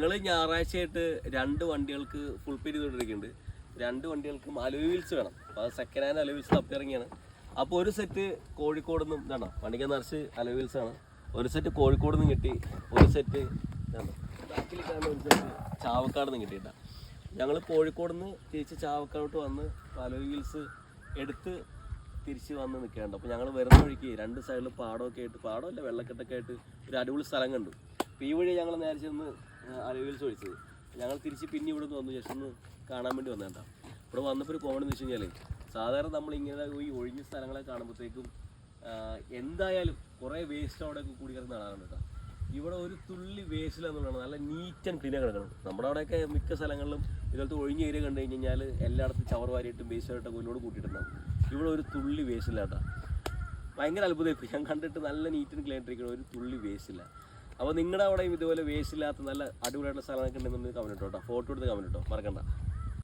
ഞങ്ങൾ ഞായറാഴ്ചയായിട്ട് 2 വണ്ടികൾക്ക് ഫുൾ പേ ചെയ്തുകൊണ്ടിരിക്കുന്നുണ്ട്. 2 വണ്ടികൾക്കും alloy wheels വേണം. അപ്പോൾ അത് സെക്കൻഡ് ഹാൻഡ് അലോയ് വീൽസ് തപ്പിറങ്ങിയാണ്. അപ്പോൾ ഒരു സെറ്റ് കോഴിക്കോട് നിന്നും ഇതാണോ വണ്ടിക്ക് നിറച്ച് അലോയ് വീൽസ് ആണ്. ഒരു സെറ്റ് കോഴിക്കോട് നിന്നും കിട്ടി, ഒരു സെറ്റ് ബാക്കിലേക്കാണ് ഒരു സെറ്റ് ചാവക്കാട് നിന്ന് കിട്ടിയിട്ടാണ്. ഞങ്ങൾ കോഴിക്കോട് നിന്ന് തിരിച്ച് ചാവക്കാടോട്ട് വന്ന് അലോയ് വീൽസ് എടുത്ത് തിരിച്ച് വന്ന് നിൽക്കുകയുണ്ട്. അപ്പോൾ ഞങ്ങൾ വരുന്ന വഴിക്ക് 2 സൈഡിൽ പാടമൊക്കെ ആയിട്ട്, പാടമല്ല വെള്ളക്കെട്ടൊക്കെ ആയിട്ട് ഒരു അടിപൊളി സ്ഥലം കണ്ടു. അപ്പോൾ ഈ വഴി ഞങ്ങൾ നേരെ ചെന്ന് അലോയ് വീൽസ് ഒഴിച്ചത്. ഞങ്ങൾ തിരിച്ച് പിന്നെ ഇവിടെ നിന്ന് വന്നു, ജസ്റ്റ് ഒന്ന് കാണാൻ വേണ്ടി വന്നേട്ടാ. ഇവിടെ വന്നപ്പോൾ ഒരു കോമഡി എന്ന് വെച്ച് കഴിഞ്ഞാൽ, സാധാരണ നമ്മളിങ്ങനെ ഈ ഒഴിഞ്ഞ സ്ഥലങ്ങളെ കാണുമ്പോഴത്തേക്കും എന്തായാലും കുറേ വേസ്റ്റ് അവിടെയൊക്കെ കൂടി കിടന്ന് കാണാറുണ്ട് കേട്ടോ. ഇവിടെ ഒരു തുള്ളി വേസ്റ്റിലെന്നുള്ളതാണ്, നല്ല നീറ്റ് ആൻഡ് ക്ലീനായി കിടക്കണം. നമ്മുടെ അവിടെയൊക്കെ മിക്ക സ്ഥലങ്ങളിലും ഇതുപോലത്തെ ഒഴിഞ്ഞ ഏരിയ കണ്ടു കഴിഞ്ഞാൽ എല്ലായിടത്തും ചവർ വാരിയിട്ടും വേസ്റ്റായിട്ടൊക്കെ മുന്നോട്ട് കൂട്ടിയിട്ടുണ്ടാവും. ഇവിടെ ഒരു തുള്ളി വേസ്റ്റില്ല കേട്ടോ. ഭയങ്കര അത്ഭുതമായി ഞാൻ കണ്ടിട്ട്. നല്ല നീറ്റ് ആൻഡ് ക്ലീൻ ഇരിക്കണം, ഒരു തുള്ളി വേസ്റ്റില്ല. അപ്പോൾ നിങ്ങളുടെ അവിടെയും ഇതുപോലെ വേസ്റ്റ് ഇല്ലാത്ത നല്ല അടിപൊളിയായിട്ടുള്ള സ്ഥലങ്ങളൊക്കെ ഉണ്ടെന്നുണ്ടെങ്കിൽ കമൻറ്റ് ഇട്ടോ കേട്ടോ. ഫോട്ടോ എടുത്ത് കമൻറ്റ് ഇട്ടോ, മറക്കണ്ട.